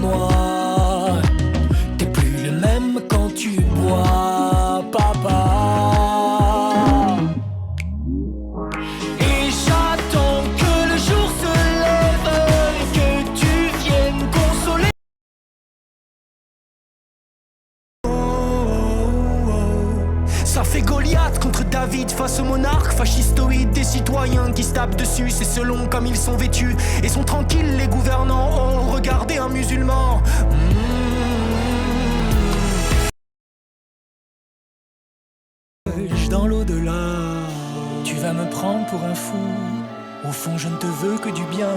Moi, t'es plus le même quand tu bois, papa. Et j'attends que le jour se lève et que tu viennes consoler. Ça fait Goliath contre David face au monarque fascistoïde. Des citoyens qui se tapent dessus, c'est selon comme ils sont vêtus. Et sont tranquilles les gouvernants, oh regardez un musulman. Dans l'au-delà, tu vas me prendre pour un fou. Au fond je ne te veux que du bien,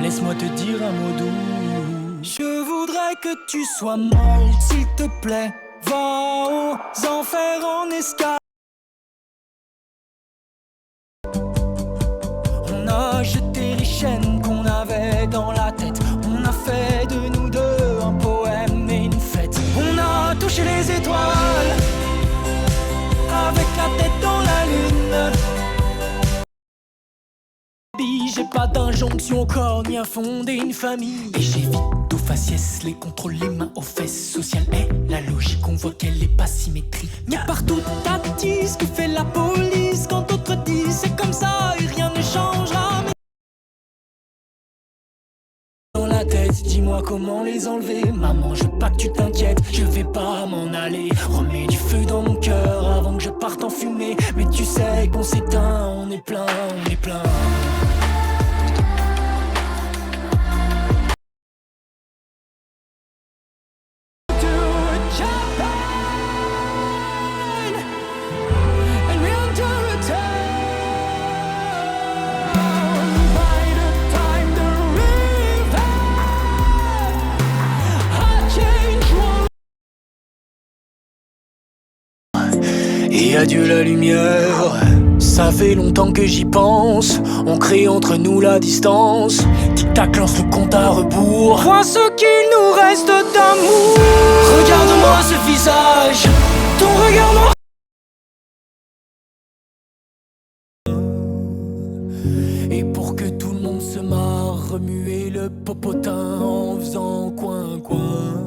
laisse-moi te dire un mot doux. Je voudrais que tu sois molle, s'il te plaît. Va aux enfers en escale. On a jeté les chaînes qu'on avait dans la tête. On a fait de nous deux un poème et une fête. On a touché les étoiles avec la tête dans la lune. J'ai pas d'injonction au corps ni à fonder une famille. Et j'évite au faciès les contrôles, les mains aux fesses. Social est la logique, on voit qu'elle est pas symétrique. Mais partout t'attise ce que fait la police. Quand d'autres disent c'est comme ça et rien ne changera. Mais dans la tête, dis-moi comment les enlever. Maman, je veux pas que tu t'inquiètes, je vais pas m'en aller. Remets du feu dans mon cœur avant que je parte en fumée. Mais tu sais qu'on s'éteint, on est plein, on est plein. Et adieu la lumière, ça fait longtemps que j'y pense. On crée entre nous la distance. Tic-tac lance le compte à rebours. Vois ce qu'il nous reste d'amour. Regarde-moi ce visage, ton regard noir. Et pour que tout le monde se marre, remuer le popotin en faisant coin-coin.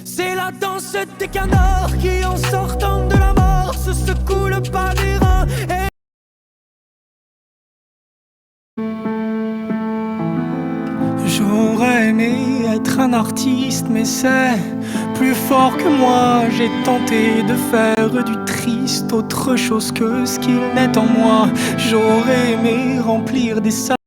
C'est la danse des canards qui en sortant de la mort se secouent le pas des reins et... J'aurais aimé être un artiste mais c'est plus fort que moi. J'ai tenté de faire du triste autre chose que ce qu'il n'est en moi. J'aurais aimé remplir des salles.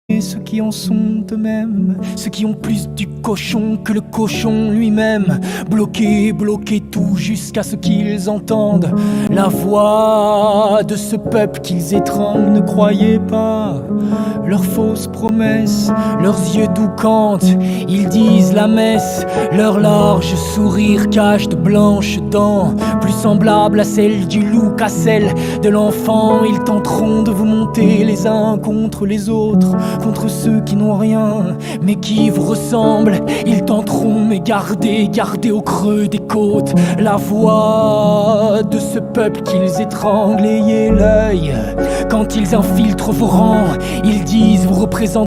Et ceux qui en sont eux-mêmes, ceux qui ont plus du cochon que le cochon lui-même. Bloquer tout jusqu'à ce qu'ils entendent la voix de ce peuple qu'ils étranglent. Ne croyez pas leurs fausses promesses, leurs yeux doux cantent, ils disent la messe. Leur large sourire cache de blanches dents, plus semblables à celles du loup qu'à celles de l'enfant. Ils tenteront de vous monter les uns contre les autres, contre ceux qui n'ont rien mais qui vous ressemblent. Ils tenteront mais gardez au creux des côtes la voix de ce peuple qu'ils étranglent. Ayez l'œil quand ils infiltrent vos rangs, ils disent vous représentez